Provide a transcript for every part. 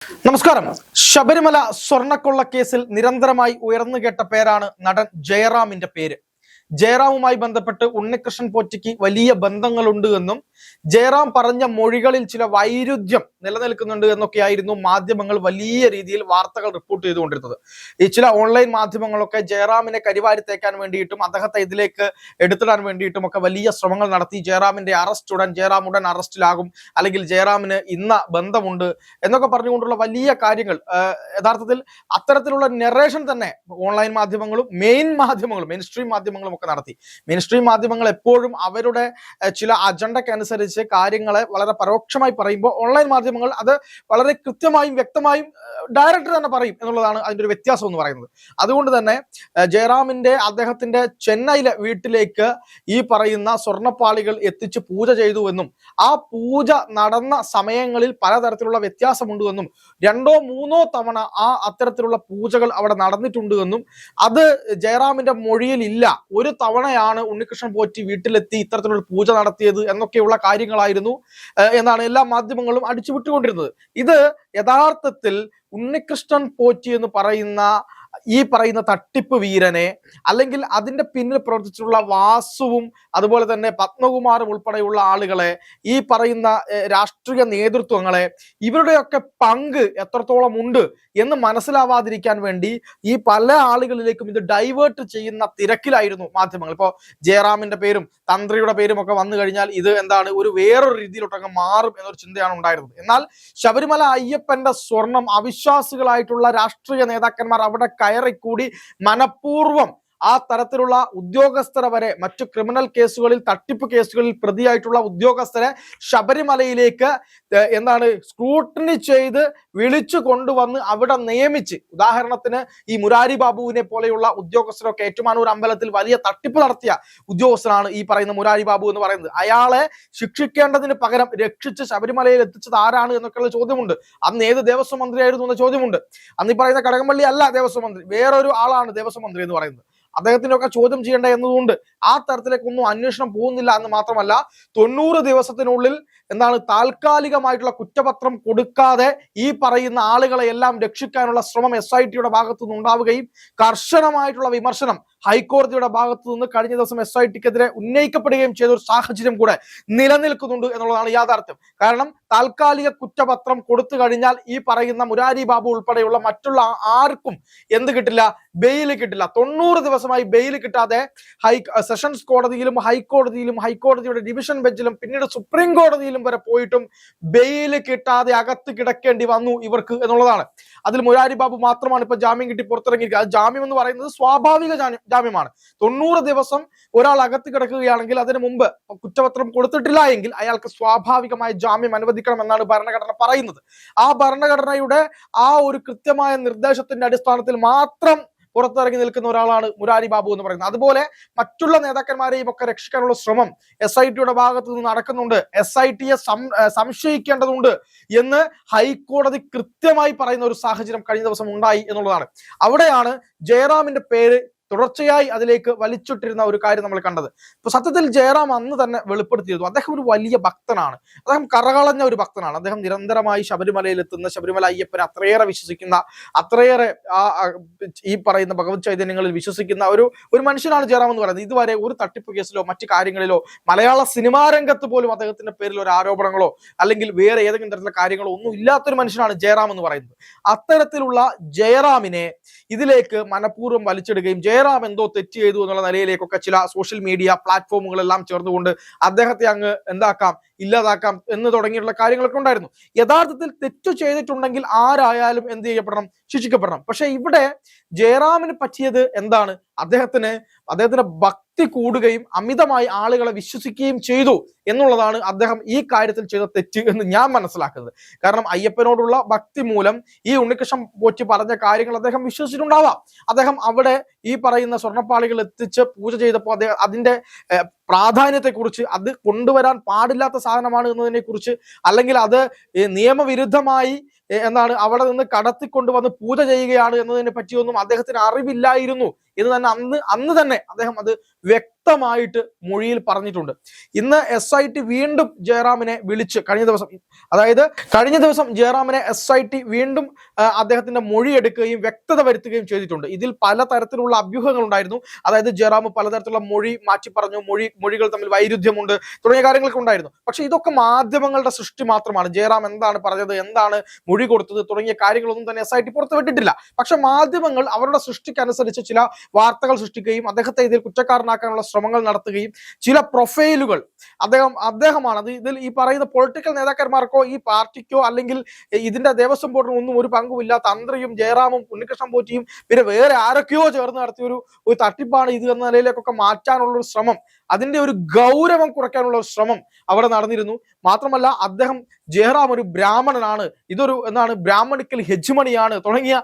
നമസ്കാരം. ശബരിമല സ്വർണ്ണക്കൊള്ള കേസിൽ നിരന്തരമായി ഉയർന്നു കേട്ട പേരാണ് നടൻ ജയറാമിന്റെ പേര്. ജയറാമുമായി ബന്ധപ്പെട്ട് ഉണ്ണികൃഷ്ണൻ പോറ്റിക്ക് വലിയ ബന്ധങ്ങളുണ്ട് എന്നും ജയറാം പറഞ്ഞ മൊഴികളിൽ ചില വൈരുദ്ധ്യം നിലനിൽക്കുന്നുണ്ട് എന്നൊക്കെയായിരുന്നു മാധ്യമങ്ങൾ വലിയ രീതിയിൽ വാർത്തകൾ റിപ്പോർട്ട് ചെയ്തുകൊണ്ടിരുന്നത്. ഈ ചില ഓൺലൈൻ മാധ്യമങ്ങളൊക്കെ ജയറാമിനെ കരിവാരി തേക്കാൻ വേണ്ടിയിട്ടും അദ്ദേഹത്തെ ഇതിലേക്ക് എടുത്തിടാൻ വേണ്ടിയിട്ടും ഒക്കെ വലിയ ശ്രമങ്ങൾ നടത്തി. ജയറാമിന്റെ ജയറാം ഉടൻ അറസ്റ്റിലാകും, അല്ലെങ്കിൽ ജയറാമിന് ഇന്ന ബന്ധമുണ്ട് എന്നൊക്കെ പറഞ്ഞുകൊണ്ടുള്ള വലിയ കാര്യങ്ങൾ യഥാർത്ഥത്തിൽ അത്തരത്തിലുള്ള നെറേഷൻ തന്നെ ഓൺലൈൻ മാധ്യമങ്ങളും മെയിൻ സ്ട്രീം മാധ്യമങ്ങളും ഒക്കെ നടത്തി. മെയിൻ സ്ട്രീം മാധ്യമങ്ങൾ എപ്പോഴും അവരുടെ ചില അജണ്ടക്കനുസരിച്ച് കാര്യങ്ങളെ വളരെ പരോക്ഷമായി പറയുമ്പോൾ ഓൺലൈൻ മാധ്യമങ്ങൾ അത് വളരെ കൃത്യമായും വ്യക്തമായും ഡയറക്റ്റ് തന്നെ പറയും എന്നുള്ളതാണ് അതിൻ്റെ ഒരു വ്യത്യാസം എന്ന് പറയുന്നത്. അതുകൊണ്ട് തന്നെ അദ്ദേഹത്തിന്റെ ചെന്നൈയിലെ വീട്ടിലേക്ക് ഈ പറയുന്ന സ്വർണ്ണപ്പാളികൾ എത്തിച്ച് പൂജ ചെയ്തു എന്നും ആ പൂജ നടന്ന സമയങ്ങളിൽ പലതരത്തിലുള്ള വ്യത്യാസമുണ്ട് എന്നും 2 or 3 തവണ അത്തരത്തിലുള്ള പൂജകൾ അവിടെ നടന്നിട്ടുണ്ട് എന്നും അത് ജയറാമിന്റെ മൊഴിയിൽ ഇല്ല, ഒരു തവണയാണ് ഉണ്ണികൃഷ്ണൻ പോറ്റി വീട്ടിലെത്തി ഇത്തരത്തിലുള്ള പൂജ നടത്തിയത് എന്നൊക്കെയുള്ള കാര്യങ്ങളായിരുന്നു എന്നാണ് എല്ലാ മാധ്യമങ്ങളും അടിച്ചുവിട്ടുകൊണ്ടിരുന്നത്. ഇത് യഥാർത്ഥത്തിൽ ഉണ്ണികൃഷ്ണൻ പോറ്റി എന്ന് പറയുന്ന തട്ടിപ്പ് വീരനെ, അല്ലെങ്കിൽ അതിന്റെ പിന്നിൽ പ്രവർത്തിച്ചിട്ടുള്ള വാസുവും അതുപോലെ തന്നെ പത്മകുമാറും ഉൾപ്പെടെയുള്ള ആളുകളെ, ഈ പറയുന്ന രാഷ്ട്രീയ നേതൃത്വങ്ങളെ, ഇവരുടെയൊക്കെ പങ്ക് എത്രത്തോളം ഉണ്ട് എന്ന് മനസ്സിലാവാതിരിക്കാൻ വേണ്ടി ഈ പല ആളുകളിലേക്കും ഇത് ഡൈവേർട്ട് ചെയ്യുന്ന തിരക്കിലായിരുന്നു മാധ്യമങ്ങൾ. ഇപ്പോൾ ജയറാമിന്റെ പേരും തന്ത്രിയുടെ പേരും ഒക്കെ വന്നു കഴിഞ്ഞാൽ ഇത് ഒരു വേറൊരു രീതിയിലോട്ടൊക്കെ മാറും എന്നൊരു ചിന്തയാണ് ഉണ്ടായിരുന്നത്. എന്നാൽ ശബരിമല അയ്യപ്പന്റെ സ്വർണം അവിശ്വാസികളായിട്ടുള്ള രാഷ്ട്രീയ നേതാക്കന്മാർ അവിടെ കയറിക്കൂടി മനഃപൂർവ്വം ആ തരത്തിലുള്ള ഉദ്യോഗസ്ഥരെ വരെ, മറ്റു ക്രിമിനൽ കേസുകളിൽ, തട്ടിപ്പ് കേസുകളിൽ പ്രതിയായിട്ടുള്ള ഉദ്യോഗസ്ഥരെ ശബരിമലയിലേക്ക് സ്ക്രൂട്ടിനി ചെയ്ത് വിളിച്ചു കൊണ്ടുവന്ന് അവിടെ നിയമിച്ച്, ഉദാഹരണത്തിന് ഈ മുരാരി ബാബുവിനെ പോലെയുള്ള ഉദ്യോഗസ്ഥരൊക്കെ ഏറ്റുമാനൂർ അമ്പലത്തിൽ വലിയ തട്ടിപ്പ് നടത്തിയ ഉദ്യോഗസ്ഥനാണ് ഈ പറയുന്ന മുരാരി ബാബു എന്ന് പറയുന്നത്. അയാളെ ശിക്ഷിക്കേണ്ടതിന് പകരം രക്ഷിച്ച് ശബരിമലയിൽ എത്തിച്ചത് ആരാണ് എന്നൊക്കെയുള്ള ചോദ്യമുണ്ട്. അന്ന് ഏത് ദേവസ്വം മന്ത്രിയായിരുന്നു എന്ന ചോദ്യമുണ്ട്. അന്ന് ഈ പറയുന്ന കടകംപള്ളി അല്ല ദേവസ്വം മന്ത്രി, വേറൊരു ആളാണ് ദേവസ്വം മന്ത്രി എന്ന് പറയുന്നത്. അദ്ദേഹത്തിനൊക്കെ ചോദ്യം ചെയ്യേണ്ട എന്നതുകൊണ്ട് ആ തരത്തിലേക്കൊന്നും അന്വേഷണം പോകുന്നില്ല എന്ന് മാത്രമല്ല, 90 ദിവസത്തിനുള്ളിൽ താൽക്കാലികമായിട്ടുള്ള കുറ്റപത്രം കൊടുക്കാതെ ഈ പറയുന്ന ആളുകളെ എല്ലാം രക്ഷിക്കാനുള്ള ശ്രമം SITയുടെ ഭാഗത്തു നിന്ന് ഉണ്ടാവുകയും കർശനമായിട്ടുള്ള വിമർശനം ഹൈക്കോടതിയുടെ ഭാഗത്തു നിന്ന് കഴിഞ്ഞ ദിവസം SITക്കെതിരെ ഉന്നയിക്കപ്പെടുകയും ചെയ്ത ഒരു സാഹചര്യം കൂടെ നിലനിൽക്കുന്നുണ്ട് എന്നുള്ളതാണ് യാഥാർത്ഥ്യം. കാരണം താൽക്കാലിക കുറ്റപത്രം കൊടുത്തു കഴിഞ്ഞാൽ ഈ പറയുന്ന മുരാരി ബാബു ഉൾപ്പെടെയുള്ള മറ്റുള്ള ആർക്കും എന്ത് കിട്ടില്ല? ബെയിൽ കിട്ടില്ല. 90 ദിവസമായി ബെയിൽ കിട്ടാതെ സെഷൻസ് കോടതിയിലും ഹൈക്കോടതിയുടെ ഡിവിഷൻ ബെഞ്ചിലും പിന്നീട് സുപ്രീം കോടതിയിലും വരെ പോയിട്ടും ബെയിൽ കിട്ടാതെ അകത്ത് കിടക്കേണ്ടി വന്നു ഇവർക്ക് എന്നുള്ളതാണ്. അതിൽ മുരാരി ബാബു മാത്രമാണ് ഇപ്പൊ ജാമ്യം കിട്ടി പുറത്തിറങ്ങിയിരിക്കുക. അത് ജാമ്യം എന്ന് പറയുന്നത് സ്വാഭാവിക ജാമ്യമാണ്. 90 ദിവസം ഒരാൾ അകത്ത് കിടക്കുകയാണെങ്കിൽ അതിനു മുമ്പ് കുറ്റപത്രം കൊടുത്തിട്ടില്ല എങ്കിൽ അയാൾക്ക് സ്വാഭാവികമായ ജാമ്യം അനുവദിക്കണം എന്നാണ് ഭരണഘടന പറയുന്നത്. ആ ഭരണഘടനയുടെ ആ ഒരു കൃത്യമായ നിർദ്ദേശത്തിന്റെ അടിസ്ഥാനത്തിൽ മാത്രം പുറത്തിറങ്ങി നിൽക്കുന്ന ഒരാളാണ് മുരാരി ബാബു എന്ന് പറയുന്നത്. അതുപോലെ മറ്റുള്ള നേതാക്കന്മാരെയും ഒക്കെ രക്ഷിക്കാനുള്ള ശ്രമം SITയുടെ ഭാഗത്ത് നിന്ന് നടക്കുന്നുണ്ട്. SITയെ സംശയിക്കേണ്ടതുണ്ട് എന്ന് ഹൈക്കോടതി കൃത്യമായി പറയുന്ന ഒരു സാഹചര്യം കഴിഞ്ഞ ദിവസം ഉണ്ടായി എന്നുള്ളതാണ്. അവിടെയാണ് ജയറാമിന്റെ പേര് തുടർച്ചയായി അതിലേക്ക് വലിച്ചിട്ടിരുന്ന ഒരു കാര്യം നമ്മൾ കണ്ടത്. ഇപ്പൊ സത്യത്തിൽ ജയറാം അന്ന് തന്നെ വെളിപ്പെടുത്തിയിരുന്നു, അദ്ദേഹം ഒരു വലിയ ഭക്തനാണ്, അദ്ദേഹം കറകളഞ്ഞ ഒരു ഭക്തനാണ്. അദ്ദേഹം നിരന്തരമായി ശബരിമലയിൽ എത്തുന്ന, ശബരിമല അയ്യപ്പനെ അത്രയേറെ വിശ്വസിക്കുന്ന, അത്രയേറെ ഈ പറയുന്ന ഭഗവത് ചൈതന്യങ്ങളിൽ വിശ്വസിക്കുന്ന ഒരു മനുഷ്യനാണ് ജയറാം എന്ന് പറയുന്നത്. ഇതുവരെ ഒരു തട്ടിപ്പ് കേസിലോ മറ്റു കാര്യങ്ങളിലോ മലയാള സിനിമാ രംഗത്ത് പോലും അദ്ദേഹത്തിന്റെ പേരിൽ ഒരു ആരോപണങ്ങളോ അല്ലെങ്കിൽ വേറെ ഏതെങ്കിലും തരത്തിലുള്ള കാര്യങ്ങളോ ഒന്നും ഇല്ലാത്തൊരു മനുഷ്യനാണ് ജയറാം എന്ന് പറയുന്നത്. അത്തരത്തിലുള്ള ജയറാമിനെ ഇതിലേക്ക് മനഃപൂർവ്വം വലിച്ചിടുകയും ജയറാം എന്തോ തെറ്റ് ചെയ്തു എന്നുള്ള നിലയിലേക്കൊക്കെ ചില സോഷ്യൽ മീഡിയ പ്ലാറ്റ്ഫോമുകളെല്ലാം ചേർന്നുകൊണ്ട് അദ്ദേഹത്തെ അങ്ങ് ഇല്ലാതാക്കാം എന്ന് തുടങ്ങിയിട്ടുള്ള കാര്യങ്ങളൊക്കെ ഉണ്ടായിരുന്നു. യഥാർത്ഥത്തിൽ തെറ്റു ചെയ്തിട്ടുണ്ടെങ്കിൽ ആരായാലും എന്ത് ചെയ്യപ്പെടണം? ശിക്ഷിക്കപ്പെടണം. പക്ഷെ ഇവിടെ ജയറാമിന് പറ്റിയത് എന്താണ്? അദ്ദേഹത്തിന് ഭക്തി കൂടുകയും അമിതമായി ആളുകളെ വിശ്വസിക്കുകയും ചെയ്തു എന്നുള്ളതാണ് അദ്ദേഹം ഈ കാര്യത്തിൽ ചെയ്ത തെറ്റ് എന്ന് ഞാൻ മനസ്സിലാക്കുന്നത്. കാരണം അയ്യപ്പനോടുള്ള ഭക്തി മൂലം ഈ ഉണ്ണികൃഷ്ണൻ പോറ്റി പറഞ്ഞ കാര്യങ്ങൾ അദ്ദേഹം വിശ്വസിച്ചിട്ടുണ്ടാവാം. അദ്ദേഹം അവിടെ ഈ പറയുന്ന സ്വർണ്ണപ്പാളികൾ എത്തിച്ച് പൂജ ചെയ്തപ്പോൾ അദ്ദേഹം അതിന്റെ പ്രാധാന്യത്തെക്കുറിച്ച്, അത് കൊണ്ടുവരാൻ പാടില്ലാത്ത സാധനമാണ് എന്നതിനെ കുറിച്ച്, അല്ലെങ്കിൽ അത് നിയമവിരുദ്ധമായി അവിടെ നിന്ന് കടത്തിക്കൊണ്ടുവന്ന് പൂജ ചെയ്യുകയാണ് എന്നതിനെ പറ്റിയൊന്നും അദ്ദേഹത്തിന് അറിവില്ലായിരുന്നു എന്ന് തന്നെ അന്ന് തന്നെ അദ്ദേഹം അത് വ്യക്തമായിട്ട് മൊഴിയിൽ പറഞ്ഞിട്ടുണ്ട്. ഇന്ന് SIT വീണ്ടും ജയറാമിനെ വിളിച്ച് കഴിഞ്ഞ ദിവസം ജയറാമിനെ SIT വീണ്ടും അദ്ദേഹത്തിന്റെ മൊഴി എടുക്കുകയും വ്യക്തത വരുത്തുകയും ചെയ്തിട്ടുണ്ട്. ഇതിൽ പലതരത്തിലുള്ള അഭ്യൂഹങ്ങൾ ഉണ്ടായിരുന്നു. അതായത് ജയറാം പലതരത്തിലുള്ള മൊഴി മാറ്റി പറഞ്ഞു, മൊഴികൾ തമ്മിൽ വൈരുദ്ധ്യമുണ്ട് തുടങ്ങിയ കാര്യങ്ങളൊക്കെ ഉണ്ടായിരുന്നു. പക്ഷെ ഇതൊക്കെ മാധ്യമങ്ങളുടെ സൃഷ്ടി മാത്രമാണ്. ജയറാം എന്താണ് പറഞ്ഞത്, എന്താണ് മൊഴി കൊടുത്തത് തുടങ്ങിയ കാര്യങ്ങളൊന്നും തന്നെ SIT പുറത്തുവിട്ടിട്ടില്ല. പക്ഷെ മാധ്യമങ്ങൾ അവരുടെ സൃഷ്ടിക്കനുസരിച്ച് ചില വാർത്തകൾ സൃഷ്ടിക്കുകയും അദ്ദേഹത്തെ ഇതിൽ കുറ്റക്കാരനാക്കാനുള്ള ശ്രമങ്ങൾ നടത്തുകയും ചില പ്രൊഫൈലുകൾ അദ്ദേഹമാണ് അത് ഇതിൽ ഈ പറയുന്ന പൊളിറ്റിക്കൽ നേതാക്കന്മാർക്കോ ഈ പാർട്ടിക്കോ അല്ലെങ്കിൽ ഇതിന്റെ ദേവസ്വം ബോർഡിനും ഒന്നും ഒരു പങ്കുമില്ല. തന്ത്രിയും ജയറാമും ഉണ്ണികൃഷ്ണൻ പോറ്റിയും പിന്നെ വേറെ ആരൊക്കെയോ ചേർന്ന് നടത്തിയ ഒരു തട്ടിപ്പാണ് ഇത് എന്ന നിലയിലേക്കൊക്കെ മാറ്റാനുള്ള ഒരു ശ്രമം, അതിന്റെ ഒരു ഗൗരവം കുറയ്ക്കാനുള്ള ഒരു ശ്രമം അവിടെ നടന്നിരുന്നു. മാത്രമല്ല ജയറാം ഒരു ബ്രാഹ്മണനാണ്, ഇതൊരു ബ്രാഹ്മണിക്കൽ ഹെജ്മണിയാണ് തുടങ്ങിയ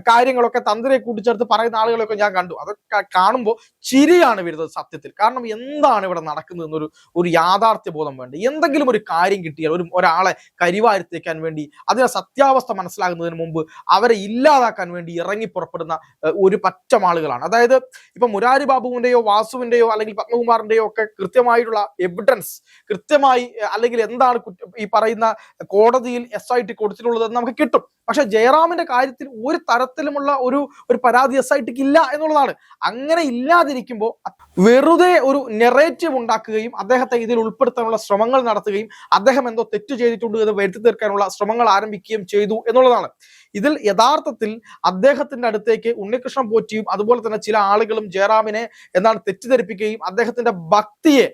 കാര്യങ്ങളൊക്കെ തന്ത്രിയെ കൂട്ടിച്ചേർത്ത് പറയുന്ന ആളുകളൊക്കെ ഞാൻ കണ്ടു. അതൊക്കെ കാണുമ്പോൾ ചിരിയാണ് വരുന്നത് സത്യത്തിൽ. കാരണം എന്താണ് ഇവിടെ നടക്കുന്നത് എന്നൊരു യാഥാർത്ഥ്യ ബോധം വേണ്ട. എന്തെങ്കിലും ഒരു കാര്യം കിട്ടിയാൽ ഒരാളെ കരിവാരിത്തേക്കാൻ വേണ്ടി അതിന്റെ സത്യാവസ്ഥ മനസ്സിലാകുന്നതിന് മുമ്പ് അവരെ ഇല്ലാതാക്കാൻ വേണ്ടി ഇറങ്ങി പുറപ്പെടുന്ന ഒരു പറ്റം ആളുകളാണ്. അതായത് ഇപ്പൊ മുരാരി ബാബുവിന്റെയോ വാസുവിന്റെയോ അല്ലെങ്കിൽ പത്മകുമാറിന്റെയോ ഒക്കെ കൃത്യമായിട്ടുള്ള എവിഡൻസ് കൃത്യമായി അല്ലെങ്കിൽ എന്താണ് ഈ പറയുന്ന കോടതിയിൽ SIT കൊടുത്തിട്ടുള്ളത് നമുക്ക് കിട്ടും. പക്ഷെ ജയറാമിന്റെ കാര്യത്തിൽ ഒരു തരത്തിലുമുള്ള ഒരു പരാതി SITക്ക് ഇല്ല എന്നുള്ളതാണ്. അങ്ങനെ ഇല്ലാതിരിക്കുമ്പോൾ വെറുതെ ഒരു നെറേറ്റീവ് ഉണ്ടാക്കുകയും അദ്ദേഹത്തെ ഇതിൽ ഉൾപ്പെടുത്താനുള്ള ശ്രമങ്ങൾ നടത്തുകയും അദ്ദേഹം എന്തോ തെറ്റ് ചെയ്തിട്ടുണ്ട് എന്ന് വരുത്തി തീർക്കാനുള്ള ശ്രമങ്ങൾ ആരംഭിക്കുകയും ചെയ്തു എന്നുള്ളതാണ്. ഇതിൽ യഥാർത്ഥത്തിൽ അദ്ദേഹത്തിന്റെ അടുത്തേക്ക് ഉണ്ണികൃഷ്ണൻ പോറ്റിയും അതുപോലെ തന്നെ ചില ആളുകളും ജയറാമിനെ തെറ്റിദ്ധരിപ്പിക്കുകയും അദ്ദേഹത്തിന്റെ ഭക്തിയെ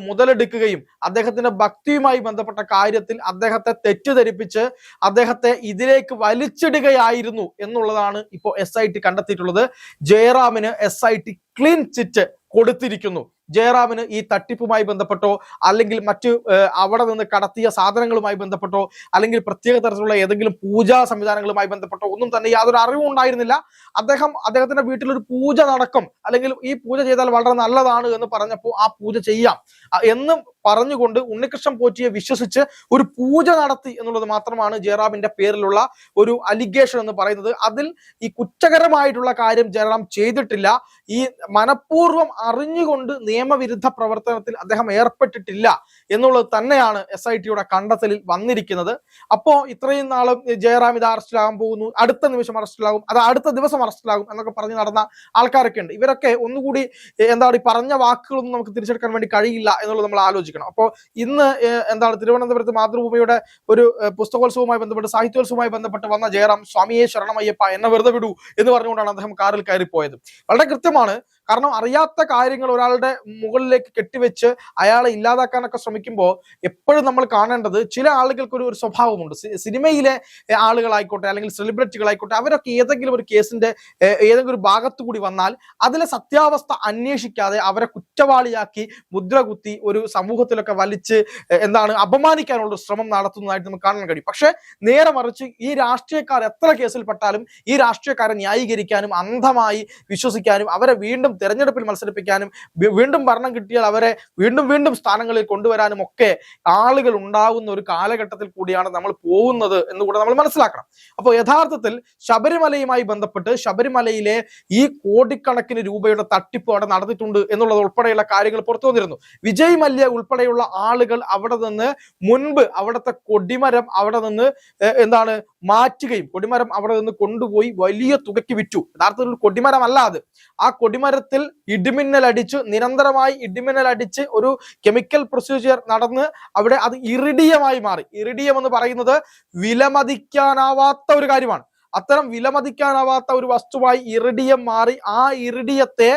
മുതലെടുക്കുകയും അദ്ദേഹത്തിന്റെ ഭക്തിയുമായി ബന്ധപ്പെട്ട കാര്യത്തിൽ അദ്ദേഹത്തെ തെറ്റിദ്ധരിപ്പിച്ച് അദ്ദേഹത്തെ ഇതിലേക്ക് വലിച്ചിടുകയായിരുന്നു എന്നുള്ളതാണ് ഇപ്പോൾ SIT കണ്ടെത്തിയിട്ടുള്ളത്. ജയറാമിന് SIT ക്ലീൻ ചിറ്റ് കൊടുത്തിരിക്കുന്നു. ജയറാമിന് ഈ തട്ടിപ്പുമായി ബന്ധപ്പെട്ടോ അല്ലെങ്കിൽ മറ്റ് അവിടെ നിന്ന് കടത്തിയ സാധനങ്ങളുമായി ബന്ധപ്പെട്ടോ അല്ലെങ്കിൽ പ്രത്യേക തരത്തിലുള്ള ഏതെങ്കിലും പൂജാ സംവിധാനങ്ങളുമായി ബന്ധപ്പെട്ടോ ഒന്നും തന്നെ യാതൊരു അറിവും ഉണ്ടായിരുന്നില്ല. അദ്ദേഹത്തിന്റെ വീട്ടിലൊരു പൂജ നടക്കും അല്ലെങ്കിൽ ഈ പൂജ ചെയ്താൽ വളരെ നല്ലതാണ് എന്ന് പറഞ്ഞപ്പോൾ ആ പൂജ ചെയ്യാം എന്ന് പറഞ്ഞുകൊണ്ട് ഉണ്ണികൃഷ്ണൻ പോറ്റിയെ വിശ്വസിച്ച് ഒരു പൂജ നടത്തി എന്നുള്ളത് മാത്രമാണ് ജയറാമിന്റെ പേരിലുള്ള ഒരു അലിഗേഷൻ എന്ന് പറയുന്നത്. അതിൽ ഈ കുറ്റകരമായിട്ടുള്ള കാര്യം ജയറാം ചെയ്തിട്ടില്ല. ഈ മനഃപൂർവ്വം അറിഞ്ഞുകൊണ്ട് നിയമവിരുദ്ധ പ്രവർത്തനത്തിൽ അദ്ദേഹം ഏർപ്പെട്ടിട്ടില്ല എന്നുള്ളത് തന്നെയാണ് SITയുടെ കണ്ടെത്തലിൽ വന്നിരിക്കുന്നത്. അപ്പോ ഇത്രയും നാളും ജയറാം ഇത് അറസ്റ്റിലാകാൻ പോകുന്നു, അടുത്ത നിമിഷം അറസ്റ്റിലാകും, അത് അടുത്ത ദിവസം അറസ്റ്റിലാകും എന്നൊക്കെ പറഞ്ഞ് നടന്ന ആൾക്കാരൊക്കെ ഉണ്ട്. ഇവരൊക്കെ ഒന്നുകൂടി ഈ പറഞ്ഞ വാക്കുകളൊന്നും നമുക്ക് തിരിച്ചെടുക്കാൻ വേണ്ടി കഴിയില്ല എന്നുള്ളത് നമ്മൾ ആലോചിക്കണം. അപ്പോൾ ഇന്ന് തിരുവനന്തപുരത്ത് മാതൃഭൂമിയുടെ ഒരു പുസ്തകോത്സവവുമായി ബന്ധപ്പെട്ട് സാഹിത്യോത്സവവുമായി ബന്ധപ്പെട്ട് വന്ന ജയറാം സ്വാമിയെ ശരണമയ്യപ്പ എന്നെ വെറുതെ വിടൂ എന്ന് പറഞ്ഞുകൊണ്ടാണ് അദ്ദേഹം കാറിൽ കയറിപ്പോയത്. വളരെ കൃത്യമാണ്. കാരണം അറിയാത്ത കാര്യങ്ങൾ ഒരാളുടെ മുകളിലേക്ക് കെട്ടിവെച്ച് അയാളെ ഇല്ലാതാക്കാനൊക്കെ ശ്രമിക്കുമ്പോൾ എപ്പോഴും നമ്മൾ കാണേണ്ടത് ചില ആളുകൾക്ക് ഒരു സ്വഭാവമുണ്ട്. സിനിമയിലെ ആളുകളായിക്കോട്ടെ അല്ലെങ്കിൽ സെലിബ്രിറ്റികളായിക്കോട്ടെ, അവരൊക്കെ ഏതെങ്കിലും ഒരു കേസിന്റെ ഏതെങ്കിലും ഒരു ഭാഗത്തു കൂടി വന്നാൽ അതിലെ സത്യാവസ്ഥ അന്വേഷിക്കാതെ അവരെ കുറ്റവാളിയാക്കി മുദ്ര കുത്തി ഒരു സമൂഹത്തിലൊക്കെ വലിച്ച് അപമാനിക്കാനുള്ള ശ്രമം നടത്തുന്നതായിട്ട് നമുക്ക് കാണാൻ കഴിയും. പക്ഷെ നേരെ മറിച്ച് ഈ രാഷ്ട്രീയക്കാർ എത്ര കേസിൽപ്പെട്ടാലും ഈ രാഷ്ട്രീയക്കാരെ ന്യായീകരിക്കാനും അന്ധമായി വിശ്വസിക്കാനും അവരെ വീണ്ടും തെരഞ്ഞെടുപ്പിൽ മത്സരിപ്പിക്കാനും വീണ്ടും ഭരണം കിട്ടിയാൽ അവരെ വീണ്ടും സ്ഥാനങ്ങളിൽ കൊണ്ടുവരാനും ഒക്കെ ആളുകൾ ഉണ്ടാകുന്ന ഒരു കാലഘട്ടത്തിൽ കൂടിയാണ് നമ്മൾ പോകുന്നത് എന്നുകൂടെ നമ്മൾ മനസ്സിലാക്കണം. അപ്പോൾ യഥാർത്ഥത്തിൽ ശബരിമലയുമായി ബന്ധപ്പെട്ട് ശബരിമലയിലെ ഈ കോടിക്കണക്കിന് രൂപയുടെ തട്ടിപ്പ് അവിടെ നടന്നിട്ടുണ്ട് എന്നുള്ളത് ഉൾപ്പെടെയുള്ള കാര്യങ്ങൾ പുറത്തു വന്നിരുന്നു. വിജയ് മല്യ ഉൾപ്പെടെയുള്ള ആളുകൾ അവിടെ നിന്ന് മുൻപ് അവിടുത്തെ കൊടിമരം അവിടെ നിന്ന് മാറ്റുകയും കൊടിമരം അവിടെ നിന്ന് കൊണ്ടുപോയി വലിയ തുകയ്ക്ക് വിറ്റു. യഥാർത്ഥത്തിൽ ഒരു കൊടിമരം അല്ല അത്. ആ കൊടിമരത്തിൽ നിരന്തരമായി ഇടിമിന്നൽ അടിച്ച് ഒരു കെമിക്കൽ പ്രൊസീജിയർ നടന്ന് അവിടെ അത് ഇറിഡിയമായി മാറി. ഇറിഡിയം എന്ന് പറയുന്നത് വിലമതിക്കാനാവാത്ത ഒരു കാര്യമാണ്. അത്തരം വിലമതിക്കാനാവാത്ത ഒരു വസ്തുവായി ഇറിഡിയം മാറി. ആ ഇറിഡിയത്തെ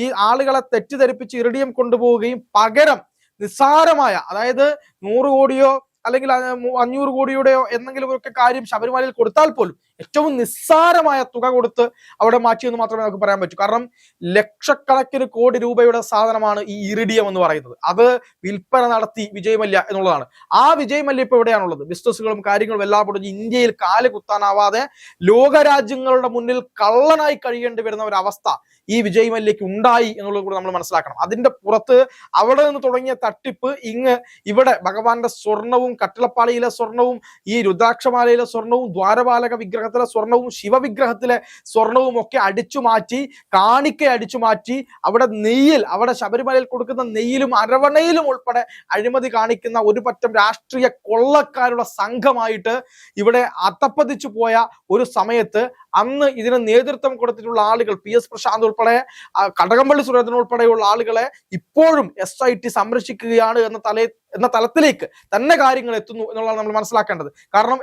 ഈ ആളുകളെ തെറ്റിദ്ധരിപ്പിച്ച് ഇറിഡിയം കൊണ്ടുപോവുകയും പകരം നിസ്സാരമായ, അതായത് 100 കോടിയോ അല്ലെങ്കിൽ 500 കോടിയുടെയോ എന്തെങ്കിലും ഒക്കെ കാര്യം ശബരിമലയിൽ കൊടുത്താൽ പോലും ഏറ്റവും നിസ്സാരമായ തുക കൊടുത്ത് അവിടെ മാറ്റിയെന്ന് മാത്രമേ നമുക്ക് പറയാൻ പറ്റൂ. കാരണം ലക്ഷക്കണക്കിന് കോടി രൂപയുടെ സാധനമാണ് ഈ ഇറിഡിയം എന്ന് പറയുന്നത്. അത് വിൽപ്പന നടത്തി വിജയ് മല്യ എന്നുള്ളതാണ്. ആ വിജയ് മല്യ ഇപ്പൊ എവിടെയാണുള്ളത്? ബിസിനസ്സുകളും കാര്യങ്ങളും എല്ലാം പൊടിഞ്ഞ് ഇന്ത്യയിൽ കാല് കുത്താനാവാതെ ലോകരാജ്യങ്ങളുടെ മുന്നിൽ കള്ളനായി കഴിയേണ്ടി വരുന്ന ഒരു അവസ്ഥ ഈ വിജയ് മല്യയ്ക്ക് ഉണ്ടായി എന്നുള്ളത് കൂടി നമ്മൾ മനസ്സിലാക്കണം. അതിന്റെ പുറത്ത് അവിടെ നിന്ന് തുടങ്ങിയ തട്ടിപ്പ് ഇവിടെ ഭഗവാന്റെ സ്വർണവും, കട്ടിളപ്പാളിയിലെ സ്വർണവും, ഈ രുദ്രാക്ഷമാലയിലെ സ്വർണവും, ദ്വാരപാലക വിഗ്രഹത്തിലെ സ്വർണവും, ശിവവിഗ്രഹത്തിലെ സ്വർണവും ഒക്കെ അടിച്ചു മാറ്റി, കാണിക്ക അടിച്ചു മാറ്റി, അവിടെ ശബരിമലയിൽ കൊടുക്കുന്ന നെയ്യിലും അരവണയിലും ഉൾപ്പെടെ അഴിമതി കാണിക്കുന്ന ഒരു പറ്റം രാഷ്ട്രീയ കൊള്ളക്കാരുടെ സംഘമായിട്ട് ഇവിടെ അത്തപ്പതിച്ചു പോയ ഒരു സമയത്ത് അന്ന് ഇതിന് നേതൃത്വം കൊടുത്തിട്ടുള്ള ആളുകൾ, PS പ്രശാന്ത് ഉൾപ്പെടെ, കടകംപള്ളി സുരേന്ദ്രൻ ഉൾപ്പെടെയുള്ള ആളുകളെ ഇപ്പോഴും SIT സംരക്ഷിക്കുകയാണ് എന്ന തലത്തിലേക്ക് തന്നെ കാര്യങ്ങൾ എത്തുന്നു എന്നുള്ളതാണ് നമ്മൾ മനസ്സിലാക്കേണ്ടത്. കാരണം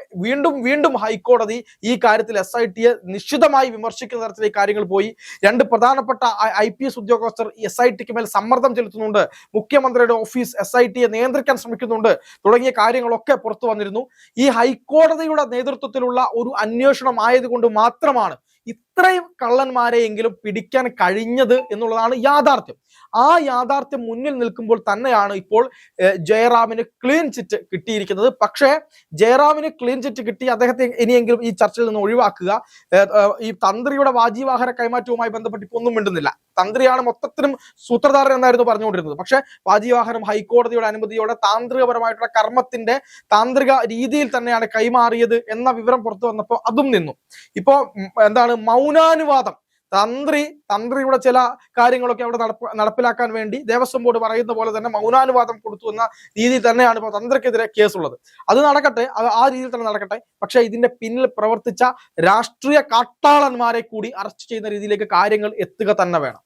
വീണ്ടും ഹൈക്കോടതി ഈ കാര്യത്തിൽ SITയെ നിശ്ചിതമായി വിമർശിക്കുന്ന തരത്തിലേക്ക് കാര്യങ്ങൾ പോയി. 2 പ്രധാനപ്പെട്ട IPS ഉദ്യോഗസ്ഥർ SITക്ക് മേൽ സമ്മർദ്ദം ചെലുത്തുന്നുണ്ട്, മുഖ്യമന്ത്രിയുടെ ഓഫീസ് SITയെ നിയന്ത്രിക്കാൻ ശ്രമിക്കുന്നുണ്ട് തുടങ്ങിയ കാര്യങ്ങളൊക്കെ പുറത്തു വന്നിരുന്നു. ഈ ഹൈക്കോടതിയുടെ നേതൃത്വത്തിലുള്ള ഒരു അന്വേഷണം ആയതുകൊണ്ട് മാത്രമാണ് ഇത്രയും കള്ളന്മാരെയെങ്കിലും പിടിക്കാൻ കഴിഞ്ഞത് എന്നുള്ളതാണ് യാഥാർത്ഥ്യം. ആ യാഥാർത്ഥ്യം മുന്നിൽ നിൽക്കുമ്പോൾ തന്നെയാണ് ഇപ്പോൾ ജയറാമിന് ക്ലീൻ ചിറ്റ് കിട്ടിയിരിക്കുന്നത്. പക്ഷേ ജയറാമിന് ക്ലീൻ ചിറ്റ് കിട്ടി, അദ്ദേഹത്തെ ഇനിയെങ്കിലും ഈ ചർച്ചയിൽ നിന്ന് ഒഴിവാക്കുക. ഈ തന്ത്രിയുടെ വാജിവാഹന കൈമാറ്റവുമായി ബന്ധപ്പെട്ട് ഇപ്പൊ ഒന്നും മിണ്ടുന്നില്ല. തന്ത്രിയാണ് മൊത്തത്തിലും സൂത്രധാരൻ എന്നായിരുന്നു പറഞ്ഞുകൊണ്ടിരുന്നത്. പക്ഷെ വാജിവാഹനം ഹൈക്കോടതിയുടെ അനുമതിയോടെ താന്ത്രികപരമായിട്ടുള്ള കർമ്മത്തിന്റെ താന്ത്രിക രീതിയിൽ തന്നെയാണ് കൈമാറിയത് എന്ന വിവരം പുറത്തു വന്നപ്പോൾ അതും നിന്നു. ഇപ്പോ മൗനാനുവാദം, തന്ത്രിയുടെ ചില കാര്യങ്ങളൊക്കെ അവിടെ നടപ്പിലാക്കാൻ വേണ്ടി ദേവസ്വം ബോർഡ് പറയുന്ന പോലെ തന്നെ മൗനാനുവാദം കൊടുത്തു എന്ന രീതിയിൽ തന്നെയാണ് ഇപ്പോൾ തന്ത്രിക്കെതിരെ കേസുള്ളത്. അത് നടക്കട്ടെ, ആ രീതിയിൽ തന്നെ നടക്കട്ടെ. പക്ഷെ ഇതിന്റെ പിന്നിൽ പ്രവർത്തിച്ച രാഷ്ട്രീയ കാട്ടാളന്മാരെ കൂടി അറസ്റ്റ് ചെയ്യുന്ന രീതിയിലേക്ക് കാര്യങ്ങൾ എത്തുക തന്നെ വേണം.